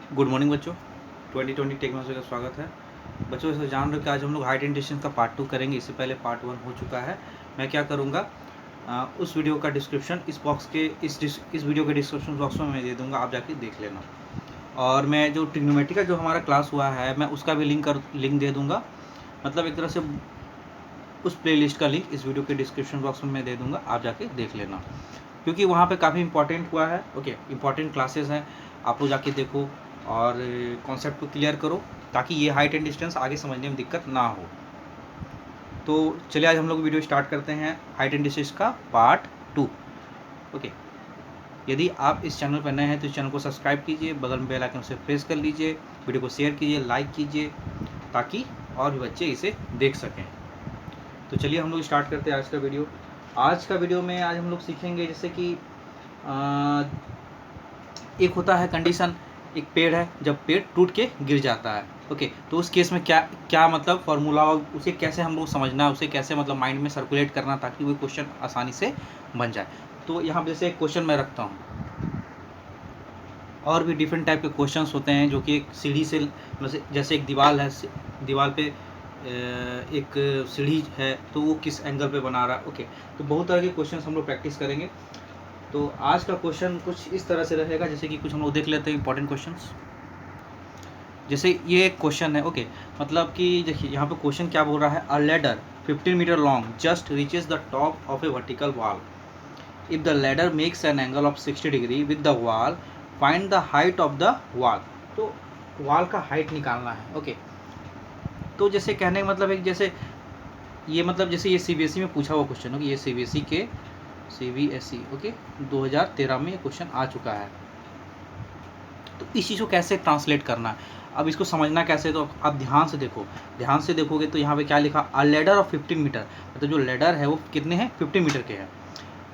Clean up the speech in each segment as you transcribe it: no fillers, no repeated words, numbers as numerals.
Good morning बच्चों। 2020 technology का स्वागत है। बच्चों ऐसा जान रहे हो कि आज हम लोग हाइट एंड डिस्टेंस का पार्ट 2 करेंगे। इससे पहले पार्ट 1 हो चुका है। मैं क्या करूँगा, उस वीडियो का डिस्क्रिप्शन इस बॉक्स के इस वीडियो के डिस्क्रिप्शन बॉक्स में मैं दे दूँगा, आप जाके देख लेना। और मैं जो ट्रिग्नोमेट्री का जो हमारा क्लास हुआ है मैं उसका भी लिंक दे दूँगा। मतलब एक तरह से उस प्लेलिस्ट का लिंक इस वीडियो के डिस्क्रिप्शन बॉक्स में मैं दे दूँगा, आप जाके देख लेना, क्योंकि वहाँ पे काफ़ी इंपॉर्टेंट हुआ है। ओके, इंपॉर्टेंट क्लासेस हैं, आप लोग जाके देखो और कॉन्सेप्ट को क्लियर करो, ताकि ये हाइट एंड डिस्टेंस आगे समझने में दिक्कत ना हो। तो चलिए आज हम लोग वीडियो स्टार्ट करते हैं हाइट एंड डिस्टेंस का पार्ट 2। ओके, यदि आप इस चैनल पर नए हैं तो इस चैनल को सब्सक्राइब कीजिए, बगल में बेल आइकन से प्रेस कर लीजिए, वीडियो को शेयर कीजिए, लाइक कीजिए, ताकि और भी बच्चे इसे देख सकें। तो चलिए हम लोग स्टार्ट करते हैं आज का वीडियो। आज का वीडियो में आज हम लोग सीखेंगे जैसे कि एक होता है कंडीशन, एक पेड़ है, जब पेड़ टूट के गिर जाता है। ओके, तो उस केस में क्या क्या मतलब फॉर्मूला, उसे कैसे हम लोग समझना, उसे कैसे मतलब माइंड में सर्कुलेट करना, ताकि वो क्वेश्चन आसानी से बन जाए। तो यहाँ जैसे एक क्वेश्चन मैं रखता हूँ, और भी डिफरेंट टाइप के क्वेश्चंस होते हैं जो कि एक सीढ़ी से, जैसे एक दीवार है, दीवार पे एक सीढ़ी है, तो वो किस एंगल पे बना रहा है। ओके, तो बहुत तरह के क्वेश्चंस हम लोग प्रैक्टिस करेंगे। तो आज का क्वेश्चन कुछ इस तरह से रहेगा, जैसे कि कुछ हम लोग देख लेते हैं इंपॉर्टेंट क्वेश्चंस। जैसे ये एक क्वेश्चन है। ओके, मतलब कि देखिए यहाँ पे क्वेश्चन क्या बोल रहा है, a ladder 15 metre long just reaches the top of a vertical wall. If the ladder makes an angle of 60 degree with the wall, find the height of the wall. तो वॉल का height निकालना है। Okay, तो जैसे कहने का मतलब है, जैसे ये मतलब जैसे ये सीबीएसई में पूछा हुआ क्वेश्चन हो कि ये सीबीएसई ओके 2013 में ये क्वेश्चन आ चुका है। तो इस चीज़ को कैसे ट्रांसलेट करना है, अब इसको समझना कैसे, तो आप ध्यान से देखो, ध्यान से देखोगे तो यहाँ पे क्या लिखा, अ लेडर ऑफ 15 मीटर, मतलब जो लेडर है वो कितने हैं, 15 मीटर के हैं।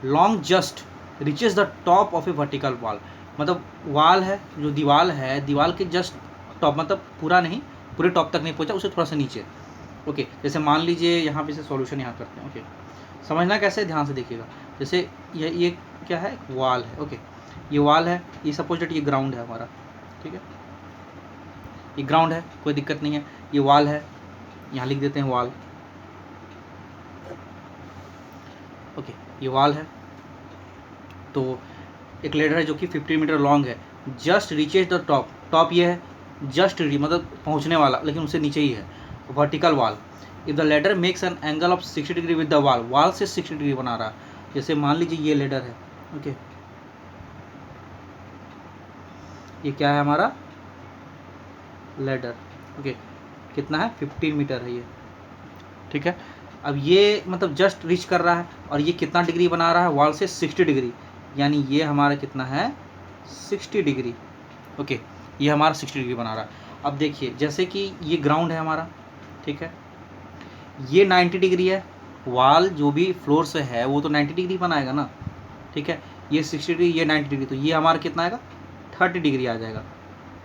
Long just reaches the top of a vertical wall, मतलब वॉल है, जो दीवार है, दीवार के जस्ट टॉप, मतलब पूरा नहीं, पूरे टॉप तक नहीं पहुँचा, उससे थोड़ा सा नीचे। ओके, जैसे मान लीजिए यहाँ पे से सॉल्यूशन यहाँ करते हैं। ओके, समझना कैसे, ध्यान से देखिएगा। जैसे ये क्या है, वॉल है। ओके, ये वॉल है, ये सपोज दैट ये ग्राउंड है हमारा, ठीक है, ये ग्राउंड है, कोई दिक्कत नहीं है। ये वॉल है, यहाँ लिख देते हैं वॉल। ओके, ये वॉल है। तो एक लेडर है जो कि 15 मीटर लॉन्ग है, just reaches the top, top ये है, जस्ट मतलब पहुँचने वाला, लेकिन उससे नीचे ही है, vertical wall. If the ladder makes an angle of 60 degree with the wall, wall से 60 डिग्री बना रहा है। जैसे मान लीजिए ये लेडर है। ओके, ये क्या है हमारा लेडर। ओके, कितना है, 15 मीटर है ये, ठीक है। अब ये मतलब जस्ट रीच कर रहा है, और ये कितना डिग्री बना रहा है, वॉल से 60 डिग्री, यानी ये हमारा कितना है, 60 डिग्री। ओके, ये हमारा 60 डिग्री बना रहा है। अब देखिए जैसे कि ये ग्राउंड है हमारा, ठीक है, ये 90 डिग्री है, वॉल जो भी फ्लोर से है वो तो 90 डिग्री बनाएगा ना, ठीक है। ये 60 डिग्री, ये 90 डिग्री, तो ये हमारा कितना आएगा, 30 डिग्री आ जाएगा,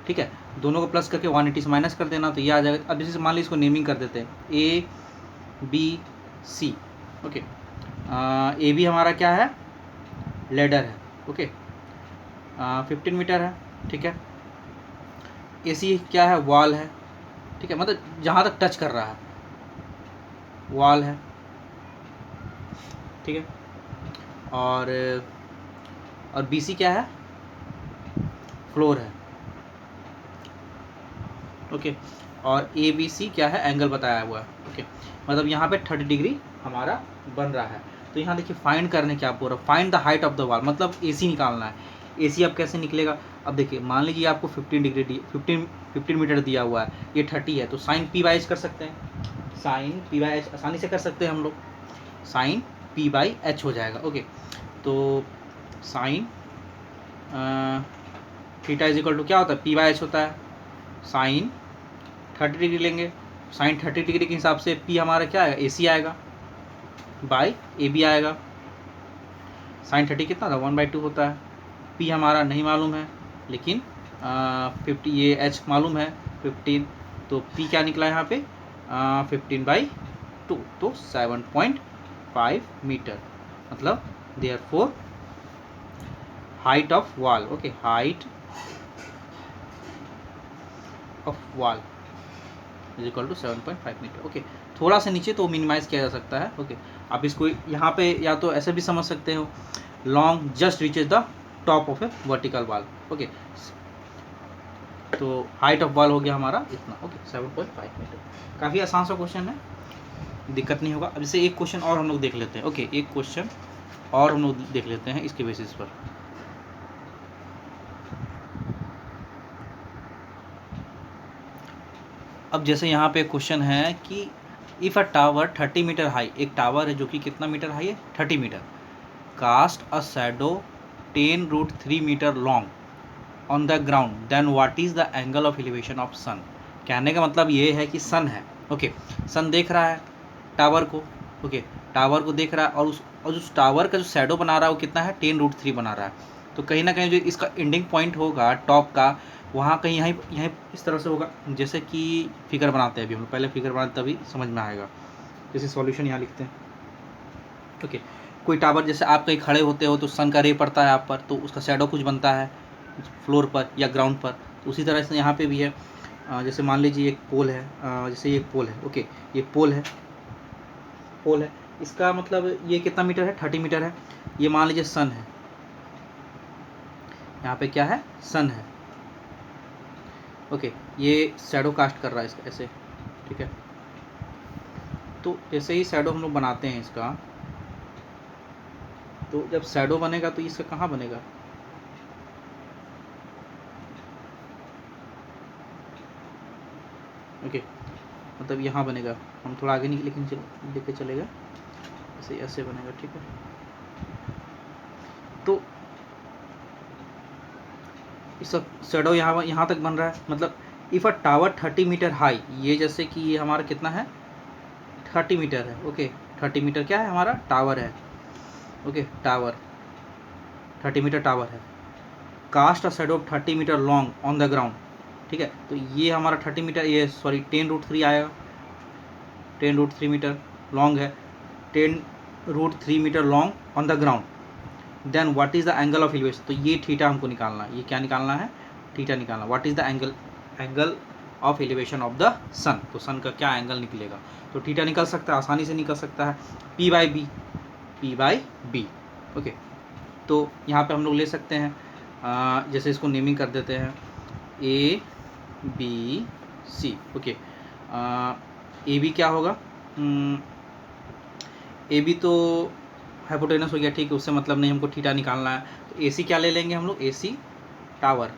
ठीक है। दोनों को प्लस करके 180 से माइनस कर देना, तो ये आ जाएगा। अब जैसे मान लीजिए इसको नेमिंग कर देते हैं, A B C. Okay, A B हमारा क्या है, लेडर है। ओके, 15 मीटर है, ठीक है। ए सी क्या है, वॉल है, ठीक है, मतलब जहाँ तक टच कर रहा है वॉल है, ठीक है। और बी सी क्या है, फ्लोर है। ओके, और ए बी सी क्या है, एंगल बताया हुआ है। ओके, मतलब यहाँ पे 30 डिग्री हमारा बन रहा है। तो यहाँ देखिए फाइंड करने क्या बोल रहा है, find the height of the wall, मतलब ए सी निकालना है। ए सी अब कैसे निकलेगा, अब देखिए मान लीजिए आपको 15 डिग्री 15 मीटर दिया हुआ है, ये 30 है, तो साइन पी बाई एच कर सकते हैं, साइन पी बाई एच आसानी से कर सकते हैं हम लोग, साइन पी बाई एच हो जाएगा। ओके, तो sine theta is equal to क्या होता है, पी बाई एच होता है, साइन 30 डिग्री लेंगे, साइन 30 डिग्री के हिसाब से पी हमारा क्या आएगा, ए सी आएगा, बाई ए बी आएगा। साइन 30 कितना था, 1/2 होता है। पी हमारा नहीं मालूम है, लेकिन 50 ये एच मालूम है 15, तो पी क्या निकला यहाँ पे, 15/2, तो 7.5 मीटर, मतलब therefore height of wall. Okay, height of wall is equal to 7.5 metre. Okay, थोड़ा सा नीचे तो मिनिमाइज किया जा सकता है। ओके, आप इसको यहाँ पे या तो ऐसे भी समझ सकते हो, long just reaches the top of a vertical wall. Okay, तो हाइट ऑफ वॉल हो गया हमारा इतना। Okay, 7.5 metre. काफ़ी आसान सा क्वेश्चन है, दिक्कत नहीं होगा। अब इसे एक क्वेश्चन और हम लोग देख लेते हैं। ओके, एक क्वेश्चन और हम लोग देख लेते हैं इसके बेसिस पर। अब जैसे यहाँ पे क्वेश्चन है कि if a tower 30 metre high, एक टावर है जो कि कितना मीटर हाई है, 30 metre, cast a shadow 10√3 metre long on the ground, then what is the angle of elevation of sun. कहने का मतलब ये है कि सन है। ओके, सन देख रहा है टावर को। ओके, टावर को देख रहा है, और उस टावर का जो शैडो बना रहा है वो कितना है, 10√3 बना रहा है। तो कहीं ना कहीं जो इसका एंडिंग पॉइंट होगा टॉप का, वहाँ कहीं यहीं इस तरह से होगा। जैसे कि फिगर बनाते हैं, अभी हम पहले फिगर बनाते तभी समझ में आएगा। जैसे सॉल्यूशन यहाँ लिखते हैं। ओके, कोई टावर, जैसे आप कहीं खड़े होते हो तो सन का रे पड़ता है आप पर, तो उसका शैडो कुछ बनता है फ्लोर पर या ग्राउंड पर। तो उसी तरह से यहाँ पे भी है। जैसे मान लीजिए एक पोल है, जैसे ये पोल है। ओके, ये पोल है, इसका मतलब ये कितना मीटर है, 30 मीटर है। ये मान लीजिए सन है, यहाँ पे क्या है, सन है। ओके, ये शैडो कास्ट कर रहा है इसका ऐसे, ठीक है। तो जैसे ही शैडो हम लोग बनाते हैं इसका, तो जब शैडो बनेगा तो इसका कहाँ बनेगा, ओके, मतलब यहाँ बनेगा। हम थोड़ा आगे नहीं लेकिन लेके चलेगा, ऐसे ऐसे बनेगा, ठीक है। तो इसका शैडो यहाँ तक बन रहा है। मतलब if a tower 30 metre high, ये जैसे कि ये हमारा कितना है, 30 मीटर है। ओके, 30 मीटर क्या है, हमारा टावर है। ओके, टावर 30 मीटर टावर है। Cast a shadow 30 metre long on the ground, ठीक है। तो ये हमारा 30 मीटर, ये सॉरी 10√3 आएगा। 10√3 मीटर लॉन्ग है, 10√3 metre long on the ground. Then what is the angle of elevation. तो ये थीटा हमको निकालना है, ये क्या निकालना है, थीटा निकालना। What is the angle of elevation of the sun. तो सन का क्या एंगल निकलेगा, तो थीटा निकल सकता है, आसानी से निकल सकता है, P/B। ओके, तो यहाँ पे हम लोग ले सकते हैं, जैसे इसको नेमिंग कर देते हैं ABC। ओके, AB क्या होगा, AB तो हाइपोटेनस हो गया, ठीक है, उससे मतलब नहीं, हमको थीटा निकालना है। तो AC क्या ले लेंगे हम लोग, AC टावर।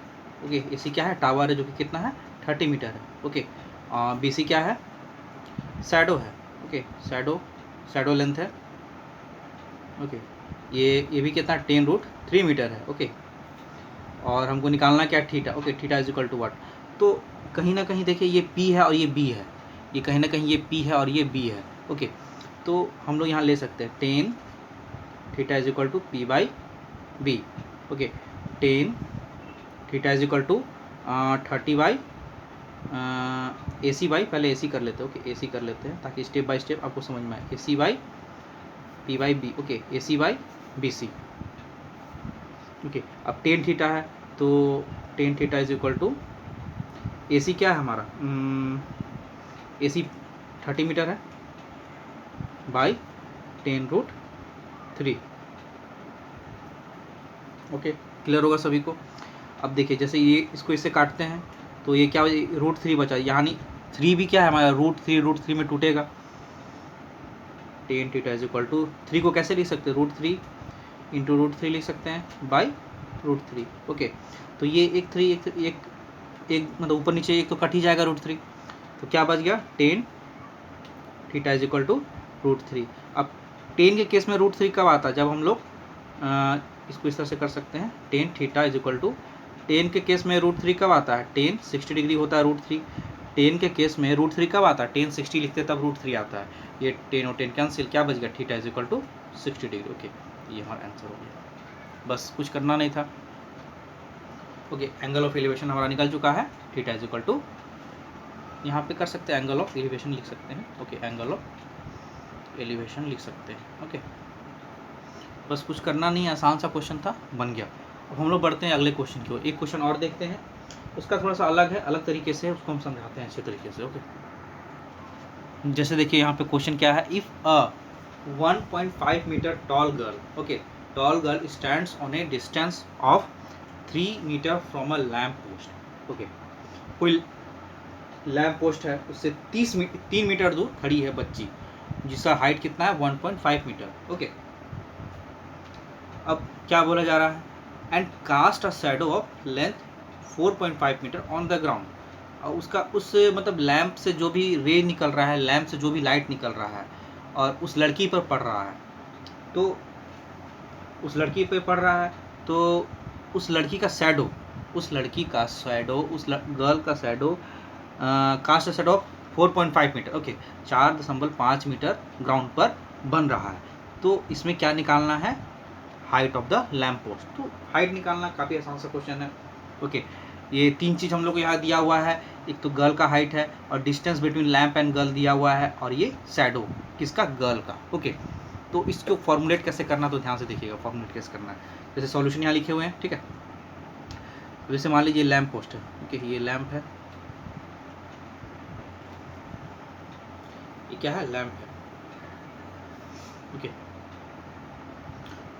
ओके, AC क्या है, टावर है जो कि कितना है, 30 मीटर है। ओके, BC क्या है, शैडो है। ओके, शैडो लेंथ है। ओके, ये भी कितना, 10√3 मीटर है। ओके, और हमको निकालना क्या, theta. Okay, theta is equal to what. तो कहीं ना कहीं देखिए ये P है और ये B है, ये कहीं ना कहीं ये P है और ये B है। ओके, तो हम लोग यहाँ ले सकते हैं 10 theta is equal to P/B। Okay, 10 theta is equal to 30 AC by, पहले AC कर लेते हैं। ओके, AC कर लेते हैं ताकि स्टेप बाय स्टेप आपको समझ में आए। AC by P/B। Okay, AC by BC। Okay, अब 10 थीटा है, तो 10 theta is equal to, AC क्या है हमारा, AC 30 मीटर है बाई 10√3। ओके, क्लियर होगा सभी को। अब देखिए, जैसे ये इसको इससे काटते हैं तो ये क्या, √3 बचा, यानी 3 भी क्या है हमारा, √3 में टूटेगा। 10 थीटा इज इक्वल टू, 3 को कैसे लिख सकते हैं, √3 इंटू √3 लिख सकते हैं बाई √3। ओके, तो ये एक मतलब ऊपर नीचे एक तो कट ही जाएगा √3, तो क्या बच गया, 10 थीटा इज इक्वल टू √3। अब 10 के केस में √3 कब आता है, जब हम लोग इसको इस तरह से कर सकते हैं, 10 थीटा इज इक्वल टू, 10 के केस में √3 कब आता है, 10 60 डिग्री होता है √3। 10 के केस में √3 कब आता है, 10 60 लिखते तब √3 आता है। ये 10 और 10 कैंसिल, क्या बच गया, theta is equal to 60 degree. Okay, ये हमारा आंसर हो गया, बस कुछ करना नहीं था। ओके, एंगल ऑफ एलिवेशन हमारा निकल चुका है, थीटा इज इक्वल टू, यहाँ पे कर सकते हैं एंगल ऑफ एलिवेशन लिख सकते हैं। ओके, एंगल ऑफ एलिवेशन लिख सकते हैं। ओके, बस कुछ करना नहीं, आसान सा क्वेश्चन था, बन गया। अब हम लोग बढ़ते हैं अगले क्वेश्चन की ओर। एक क्वेश्चन और देखते हैं, उसका थोड़ा सा अलग है, अलग तरीके से उसको हम समझाते हैं अच्छे तरीके से। ओके, जैसे देखिए यहाँ पे क्वेश्चन क्या है, if a 1.5 metre tall girl, okay, tall girl stands on a distance of 3 metre from a lamp post. Okay, कोई लैम्प पोस्ट है, उससे 3 मीटर दूर खड़ी है बच्ची, जिसका हाइट कितना है 1.5 मीटर। ओके, अब क्या बोला जा रहा है, and cast a shadow of length 4.5 metre on the ground. और उसका उस मतलब लैंप से जो भी रे निकल रहा है, लैंप से जो भी लाइट निकल रहा है और उस लड़की पर पड़ रहा है, तो उस लड़की पे पड़ रहा है, तो उस लड़की का शैडो, उस लड़की का शैडो, उस गर्ल का shadow cast a shadow of 4.5 metre, okay, 4.5 metre ground पर बन रहा है। तो इसमें क्या निकालना है, height of the lamp post. तो हाइट निकालना काफ़ी आसान सा क्वेश्चन है। ओके, ये 3 चीज़ हम लोग को यहाँ दिया हुआ है, एक तो गर्ल का हाइट है और distance between lamp and girl दिया हुआ है, और ये शैडो किसका, गर्ल का। ओके, तो इसको फॉर्मुलेट कैसे करना, तो ध्यान से देखिएगा फॉर्मुलेट कैसे करना है। जैसे सॉल्यूशन यहाँ लिखे हुए हैं, ठीक है। जैसे मान लीजिए लैम्प पोस्ट है, ओके, ये लैम्प है, ये क्या है, लैम्प है। ओके,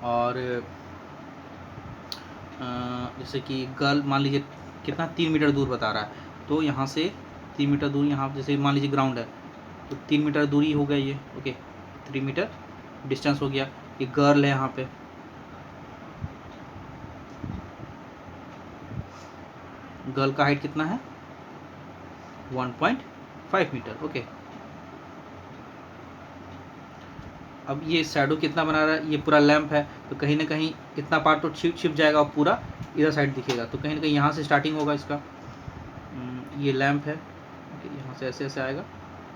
और जैसे कि गर्ल मान लीजिए कितना 3 मीटर दूर बता रहा है, तो यहाँ से 3 मीटर दूर, यहाँ जैसे मान लीजिए ग्राउंड है तो 3 मीटर दूरी हो गया ये। ओके, 3 मीटर डिस्टेंस हो गया। ये गर्ल है, यहाँ पे गर्ल का हाइट कितना है 1.5 मीटर। ओके, अब ये शैडो कितना बना रहा है, ये पूरा लैंप है, तो कहीं ना कहीं इतना पार्ट तो छिप जाएगा और पूरा इधर साइड दिखेगा, तो कहीं ना कहीं यहाँ से स्टार्टिंग होगा इसका। ये लैंप है, ओके, यहाँ से ऐसे ऐसे आएगा,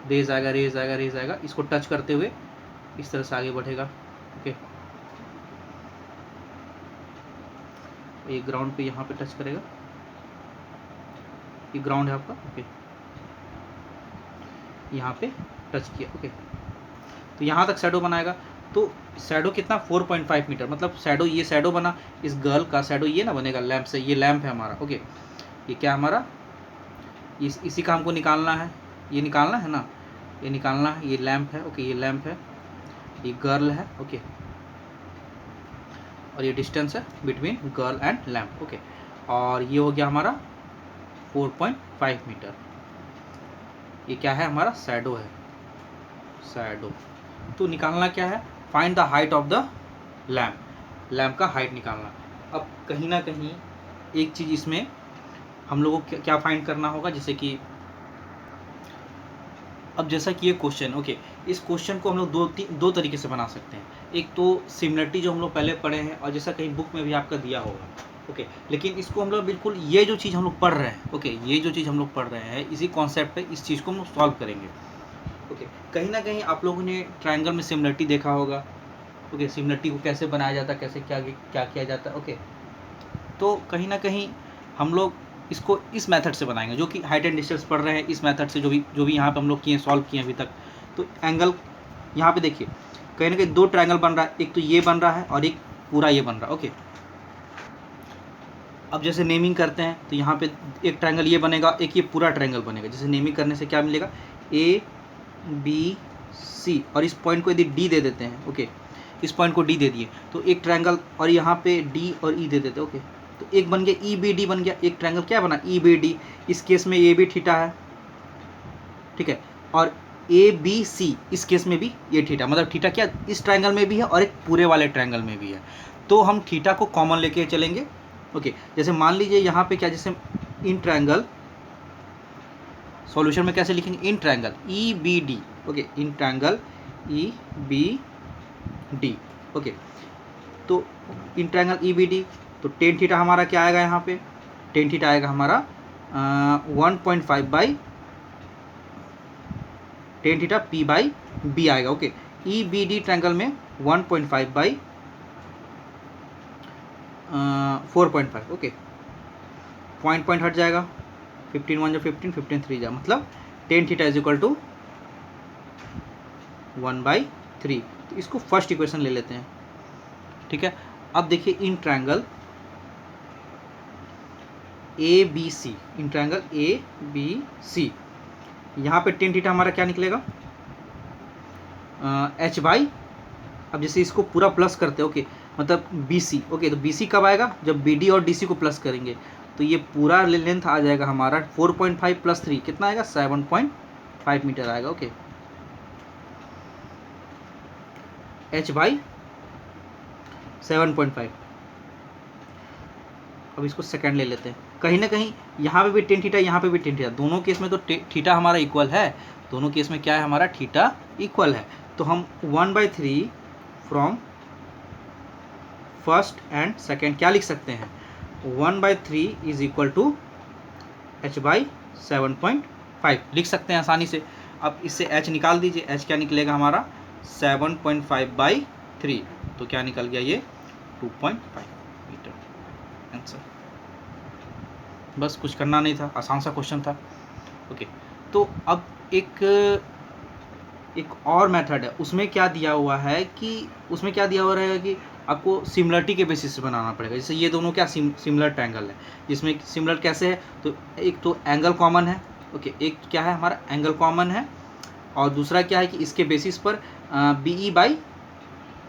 रेज आएगा, रेज आएगा, रेज आएगा, इसको टच करते हुए इस तरह से आगे बढ़ेगा। ओके, ये ग्राउंड पे यहाँ पे टच करेगा, ये ग्राउंड है आपका। ओके, यहाँ पे टच किया। ओके, तो यहाँ तक शैडो बनाएगा, तो शैडो कितना 4.5 मीटर, मतलब शैडो, ये शैडो बना, इस गर्ल का शैडो ये ना बनेगा लैंप से, ये लैंप है हमारा। ओके, ये क्या हमारा, इसी का हमको निकालना है, ये निकालना है ना, ये निकालना है, ये लैंप है। ओके, ये लैंप है, ये गर्ल है। ओके, और ये डिस्टेंस है between girl and lamp. Okay, और ये हो गया हमारा 4.5 मीटर। ये क्या है, हमारा शैडो है, शैडो। तो निकालना क्या है, find the height of the lamp, lamp का हाइट निकालना। अब कहीं ना कहीं एक चीज़ इसमें हम लोगों को क्या फाइंड करना होगा, जैसे कि अब जैसा कि ये क्वेश्चन, ओके, इस क्वेश्चन को हम लोग दो तरीके से बना सकते हैं। एक तो सिमिलरिटी जो हम लोग पहले पढ़े हैं और जैसा कहीं बुक में भी आपका दिया होगा। ओके, लेकिन इसको हम लोग बिल्कुल ये जो चीज़ हम लोग पढ़ रहे हैं, ओके, ये जो चीज़ हम लोग पढ़ रहे हैं इसी कॉन्सेप्ट पे इस चीज़ को हम लोग सॉल्व करेंगे। ओके, कहीं ना कहीं आप लोगों ने ट्रायंगल में सिमिलरिटी देखा होगा। ओके, सिमिलरिटी को कैसे बनाया जाता है, कैसे क्या क्या किया जाता है। ओके, तो कहीं ना कहीं हम लोग इसको इस मेथड से बनाएंगे, जो कि हाइट एंड डिस्टेंस पढ़ रहे हैं, इस मेथड से जो भी यहाँ पे हम लोग किए, सॉल्व किए अभी तक। तो एंगल यहाँ पे देखिए, कहीं ना कहीं 2 ट्रायंगल बन रहा है, एक तो ये बन रहा है और एक पूरा ये बन रहा है। ओके, अब जैसे नेमिंग करते हैं तो यहाँ पे एक ट्रायंगल ये बनेगा, एक ये पूरा ट्रायंगल बनेगा। जैसे नेमिंग करने से क्या मिलेगा, ABC, और इस पॉइंट को यदि D दे देते हैं, ओके, इस पॉइंट को D दे दिए तो एक ट्रायंगल, और यहाँ पे D और E दे देते हैं। ओके, तो एक बन गया EBD बन गया, एक ट्रायंगल क्या बना EBD। इस केस में ये भी थीटा है, ठीक है, और ABC इस केस में भी ये थीटा, मतलब थीटा क्या इस ट्रायंगल में भी है और एक पूरे वाले ट्रायंगल में भी है, तो हम थीटा को कॉमन लेके चलेंगे। ओके, जैसे मान लीजिए यहाँ पे क्या, जैसे इन ट्रायंगल सॉल्यूशन में कैसे लिखेंगे, in triangle EBD। Okay, in triangle EBD। Okay, तो इन ट्रायंगल EBD, तो टेन थीटा हमारा क्या आएगा, यहाँ पे टेन थीटा आएगा हमारा 1.5 by tan theta P by B आएगा। ओके, EBD ट्रायंगल में 1.5 बाई 4.5। ओके, पॉइंट हट जाएगा, 15 1 जो 15, 15 3 जा, मतलब tan theta is equal to 1/3। तो इसको फर्स्ट इक्वेशन ले लेते हैं, ठीक है। अब देखिए in triangle ABC, in triangle ABC, यहाँ पे टेन थीटा हमारा क्या निकलेगा, h बाई, अब जैसे इसको पूरा प्लस करते हैं, ओके, मतलब BC, ओके, तो BC कब आएगा, जब BD और DC को प्लस करेंगे, तो ये पूरा लेंथ आ जाएगा हमारा 4.5 प्लस 3 कितना आएगा, 7.5 मीटर आएगा, ओके, h बाई 7.5। अब इसको सेकंड ले लेते हैं, कहीं ना कहीं यहाँ पे भी टेन थीटा, यहाँ पे भी टेन थीटा, दोनों केस में तो थीटा हमारा इक्वल है, दोनों केस में क्या है हमारा, थीटा इक्वल है, तो हम 1/3 फ्रॉम फर्स्ट एंड सेकेंड क्या लिख सकते हैं, 1/3 is equal to h by 7.5 लिख सकते हैं आसानी से। अब इससे h निकाल दीजिए, h क्या निकलेगा हमारा, 7.5/3, तो क्या निकल गया ये 2.5 मीटर, आंसर। बस कुछ करना नहीं था, आसान सा क्वेश्चन था, ओके। तो अब एक और मेथड है, उसमें क्या दिया हुआ है कि कि आपको सिमिलरिटी के बेसिस से बनाना पड़ेगा। जैसे ये दोनों क्या सिमिलर ट्रायंगल है, जिसमें सिमिलर कैसे है, तो एक तो एंगल कॉमन है, ओके, एक क्या है हमारा एंगल कॉमन है, और दूसरा क्या है कि इसके बेसिस पर BE बाई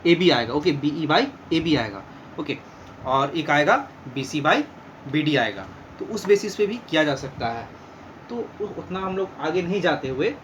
AB आएगा, ओके, BE बाई AB आएगा, ओके, और एक आएगा BC बाई BD आएगा, तो उस बेसिस पे भी किया जा सकता है। तो उतना हम लोग आगे नहीं जाते हुए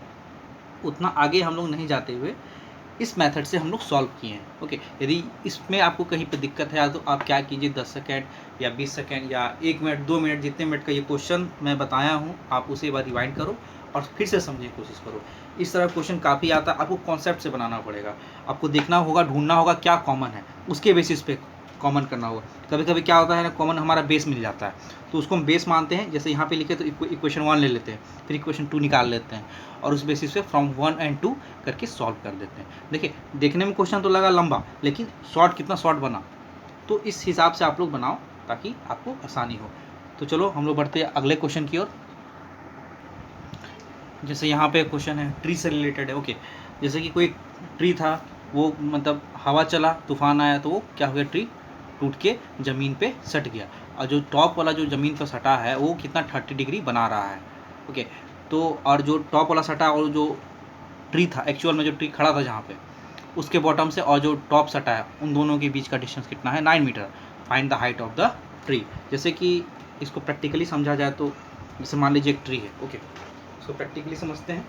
इस मेथड से हम लोग सॉल्व किए हैं, ओके। यदि इसमें आपको कहीं पे दिक्कत है तो आप क्या कीजिए, 10 सेकेंड या 20 सेकेंड या 1 मिनट 2 मिनट जितने मिनट का ये क्वेश्चन मैं बताया हूँ, आप उसे एक बार रिवाइंड करो और फिर से समझने की कोशिश करो। इस तरह क्वेश्चन काफ़ी आता है, आपको कॉन्सेप्ट से बनाना पड़ेगा, आपको देखना होगा, ढूंढना होगा क्या कॉमन है, उसके बेसिस पे कॉमन करना होगा। कभी कभी क्या होता है ना, कॉमन हमारा बेस मिल जाता है, तो उसको हम बेस मानते हैं, जैसे यहाँ पे लिखे तो इक्वेशन 1 ले लेते हैं, फिर इक्वेशन 2 निकाल लेते हैं, और उस बेसिस पे फ्रॉम 1 और 2 करके सॉल्व कर देते हैं। देखिए, देखने में क्वेश्चन तो लगा लंबा, लेकिन कितना शॉर्ट बना, तो इस हिसाब से आप लोग बनाओ ताकि आपको आसानी हो। तो चलो हम लोग बढ़ते हैं अगले क्वेश्चन की ओर। जैसे यहाँ पे क्वेश्चन है, ट्री से रिलेटेड है, ओके। जैसे कि कोई ट्री था, वो मतलब हवा चला, तूफान आया, तो वो क्या हो गया, ट्री टूट के ज़मीन पे सट गया, और जो टॉप वाला जो ज़मीन पर सटा है वो कितना 30 डिग्री बना रहा है, ओके। तो और जो टॉप वाला सटा और जो ट्री था, एक्चुअल में जो ट्री खड़ा था जहाँ पे, उसके बॉटम से और जो टॉप सटा है, उन दोनों के बीच का डिस्टेंस कितना है, 9 metre. Find the height of the tree. जैसे कि इसको प्रैक्टिकली समझा जाए तो, जैसे मान लीजिए एक ट्री है, ओके, इसको प्रैक्टिकली समझते हैं।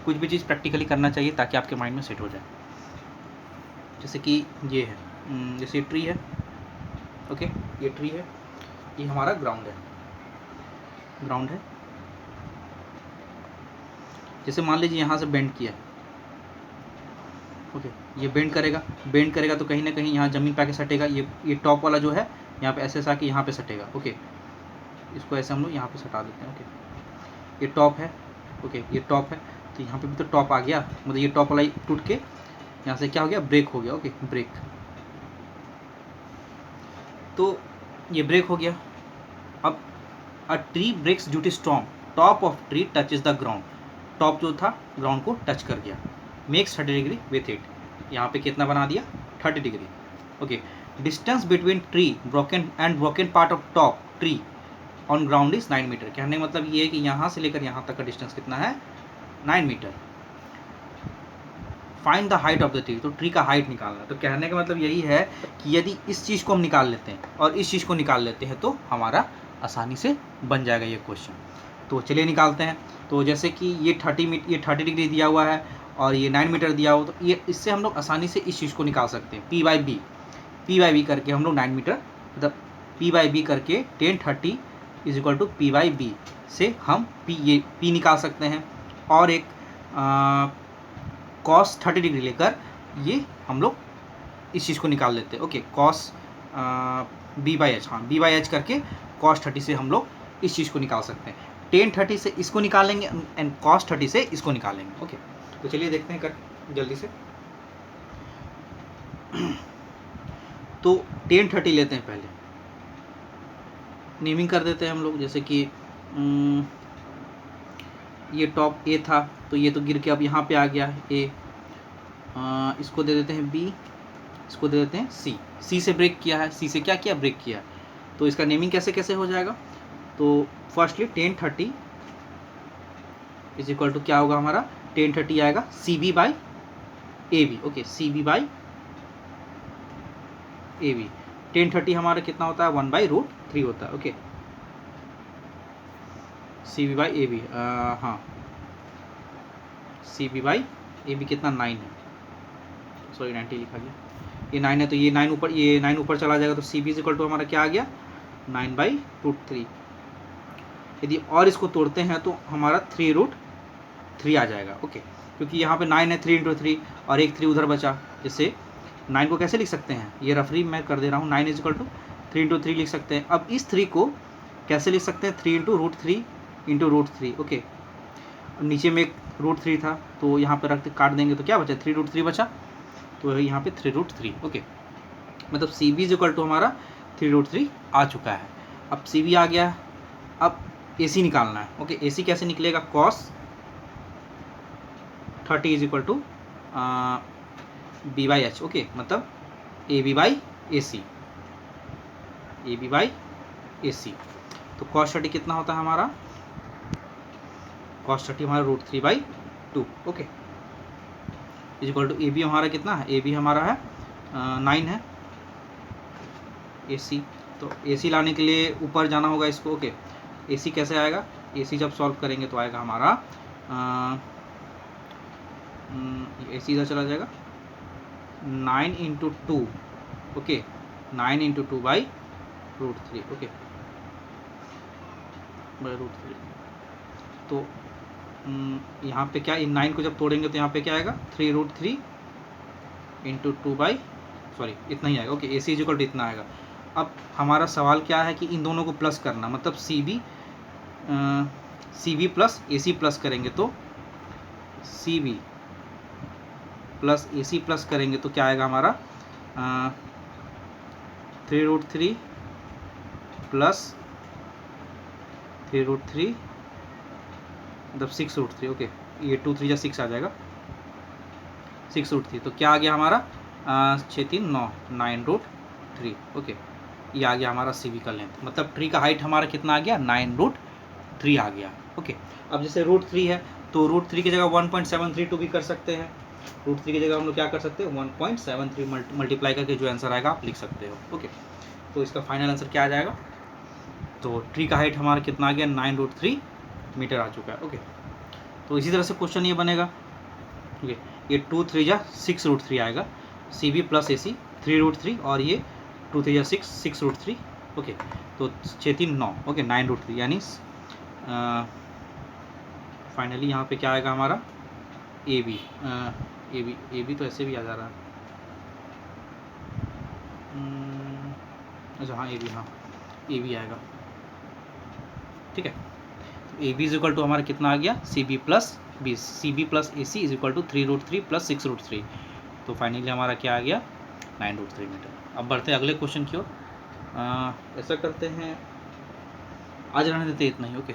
कुछ भी चीज़ प्रैक्टिकली करना चाहिए ताकि आपके माइंड में सेट हो जाए। जैसे कि ये है, जैसे ये ट्री है, ओके, ये ट्री है, ये हमारा ग्राउंड है। जैसे मान लीजिए यहाँ से बेंड किया, ओके, ये बेंड करेगा तो कहीं ना कहीं यहाँ ज़मीन पे आके सटेगा। ये टॉप वाला जो है यहाँ पे ऐसे आके यहाँ पे सटेगा, ओके, इसको ऐसे हम लोग यहाँ पे सटा देते हैं, ओके। ये टॉप है, ओके, ये टॉप है, तो यहाँ पे भी तो टॉप आ गया, मतलब ये टॉप वाला टूट के यहाँ से क्या हो गया, ब्रेक हो गया, ओके, ब्रेक। तो ये ब्रेक हो गया। अब a tree breaks due to storm, top of tree touches the ground, top जो था ग्राउंड को टच कर गया, मेक्स 30 डिग्री विथ इट, यहाँ पे कितना बना दिया, 30 degree, okay. Distance between tree broken part of top tree on ground is 9 metre. कहने का मतलब ये है कि यहाँ से लेकर यहाँ तक का डिस्टेंस कितना है, 9 metre. Find the height of the tree, तो ट्री का हाइट निकालना। तो कहने का मतलब यही है कि यदि इस चीज़ को हम निकाल लेते हैं और इस चीज़ को निकाल लेते हैं तो हमारा आसानी से बन जाएगा ये क्वेश्चन। तो चलिए निकालते हैं। तो जैसे कि ये 30 डिग्री दिया हुआ है और ये 9 मीटर दिया हुआ, तो ये इससे हम लोग आसानी से इस चीज़ को निकाल सकते हैं, पी बाई बी करके हम लोग 9 मीटर, मतलब पी बाई बी करके 1030 is equal to P by B से हम पी निकाल सकते हैं। और एक कॉस 30 डिग्री लेकर ये हम लोग इस चीज़ को निकाल लेते हैं, okay, cos B by H, हाँ, बी बाई एच करके कॉस 30 से हम लोग इस चीज़ को निकाल सकते हैं। 1030 से इसको निकालेंगे एंड कॉस 30 से इसको निकालेंगे, ओके। तो चलिए देखते हैं कर जल्दी से। तो 1030 लेते हैं, पहले नेमिंग कर देते हैं हम लोग। जैसे कि ये टॉप ए था, तो ये तो गिर के अब यहाँ पे आ गया ए, इसको दे देते हैं बी, इसको दे देते हैं सी। सी से ब्रेक किया है, सी से क्या किया, ब्रेक किया। तो इसका नेमिंग कैसे कैसे हो जाएगा, तो फर्स्टली 1030 इज इक्वल टू क्या होगा हमारा, 1030 आएगा CB by AB। Okay, CB by AB। 1030 हमारा कितना होता है, 1/√3 होता है। ओके, CB बाई AB, हाँ CB बाई AB कितना 9 है, सॉरी 90 लिखा गया, ये 9 है तो ये 9 ऊपर, ये 9 ऊपर चला जाएगा तो CB इज इक्वल टू हमारा क्या आ गया, 9/√3। यदि और इसको तोड़ते हैं तो हमारा 3√3 आ जाएगा। ओके, क्योंकि यहाँ पे 9 है, 3 × 3 और एक 3 उधर बचा, जैसे 9 को कैसे लिख सकते हैं, ये रफली मैं कर दे रहा हूँ, 9 इज इक्वल टू 3 × 3 लिख सकते हैं। अब इस 3 को कैसे लिख सकते हैं, 3 × √3 × √3। ओके, नीचे में एक √3 था तो यहाँ पे रख काट देंगे तो क्या बचा, 3√3 बचा, तो यहाँ पे 3√3। ओके, मतलब CB इज इक्वल टू हमारा 3√3 आ चुका है। अब CB आ गया, अब AC निकालना है। ओके, AC कैसे निकलेगा, cos 30 is equal to B/H। Okay, मतलब AB by AC, AB by AC। तो cos 30 कितना होता है हमारा, cos 30 हमारा √3/2। Okay, is equal to AB हमारा कितना है, AB हमारा है 9 है, AC तो AC लाने के लिए ऊपर जाना होगा इसको। ओके, AC कैसे आएगा, AC जब सॉल्व करेंगे तो आएगा हमारा AC इधर चला जाएगा, 9 × 2। ओके, 9 × 2/√3। ओके, √3। तो यहाँ पे क्या, इन 9 को जब तोड़ेंगे तो यहाँ पे क्या आएगा, 3√3 × 2 सॉरी इतना ही आएगा। Okay, AC is equal to इतना आएगा। अब हमारा सवाल क्या है कि इन दोनों को प्लस करना, मतलब CB प्लस AC प्लस करेंगे तो CB प्लस AC प्लस करेंगे तो क्या आएगा हमारा, 3√3 प्लस 3√3 मतलब 6√3। ओके, ये 2 3 6 आ जाएगा, 6√3। तो क्या आ गया हमारा, 6 3 9 9√3। ओके, ये आ गया हमारा CB का लेंथ, मतलब ट्री का हाइट हमारा कितना आ गया, 9√3 आ गया। ओके, अब जैसे √3 है तो √3 की जगह 1.732 भी कर सकते हैं, √3 की जगह हम लोग क्या कर सकते हैं, 1.73 मल्टीप्लाई करके जो आंसर आएगा आप लिख सकते हो। ओके, तो इसका फाइनल आंसर क्या आ जाएगा, तो ट्री का हाइट हमारा कितना आ गया, 9√3 मीटर आ चुका है। ओके, तो इसी तरह से क्वेश्चन ये बनेगा। ओके, ये 2 3 6√3 आएगा, CB प्लस AC 3√3 और ये 2 3 6√3। ओके, तो 6 3 9। ओके, 9√3 यानी फाइनली यहाँ पे क्या आएगा हमारा, AB तो ऐसे भी आ जा रहा है, अच्छा हाँ AB, हाँ AB आएगा। ठीक है, तो AB इज इक्वल टू हमारा कितना आ गया, CB plus AC is equal to 3√3 plus 6√3। तो फाइनली हमारा क्या आ गया, 9√3 मीटर। अब बढ़ते हैं अगले क्वेश्चन की ओर। ऐसा करते हैं, आज रहने देते इतना ही। ओके,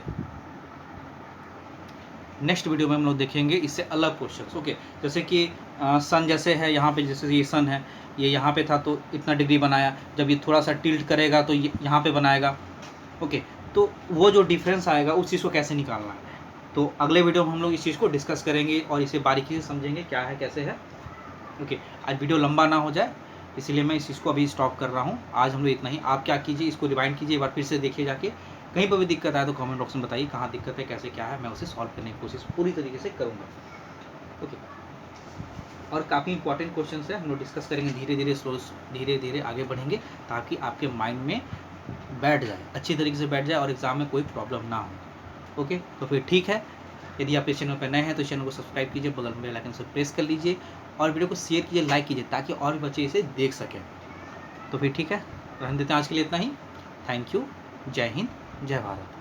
नेक्स्ट वीडियो में हम लोग देखेंगे इससे अलग क्वेश्चंस। ओके, जैसे कि सन जैसे है, यहाँ पे जैसे ये सन है, ये यहाँ पे था तो इतना डिग्री बनाया, जब ये थोड़ा सा टिल्ट करेगा तो ये यहाँ पे बनाएगा। ओके, तो वो जो डिफरेंस आएगा उस चीज़ को कैसे निकालना है, तो अगले वीडियो में हम लोग इस चीज़ को डिस्कस करेंगे और इसे बारीकी से समझेंगे क्या है कैसे है। ओके, आज वीडियो लंबा ना हो जाए इसीलिए मैं इस चीज़ को अभी स्टॉप कर रहा हूँ। आज हम लोग इतना ही। आप क्या कीजिए, इसको रिवाइंड कीजिए, एक बार फिर से देखिए जाके, कहीं पर भी दिक्कत आए तो कमेंट बॉक्स में बताइए कहाँ दिक्कत है, कैसे क्या है, मैं उसे सॉल्व करने की कोशिश पूरी तरीके से करूँगा। ओके, और काफ़ी इंपॉर्टेंट क्वेश्चन है, हम लोग डिस्कस करेंगे, धीरे धीरे आगे बढ़ेंगे ताकि आपके माइंड में बैठ जाए, अच्छी तरीके से बैठ जाए और एग्ज़ाम में कोई प्रॉब्लम ना हो। ओके, तो फिर ठीक है, यदि आप इस चैनल पर नए हैं तो चैनल को सब्सक्राइब कीजिए, बगल में बेल आइकन से प्रेस कर लीजिए और वीडियो को शेयर कीजिए, लाइक कीजिए ताकि और भी बच्चे इसे देख सकें। तो फिर ठीक है, रहने देते हैं आज के लिए इतना ही। थैंक यू, जय हिंद, जय भारत।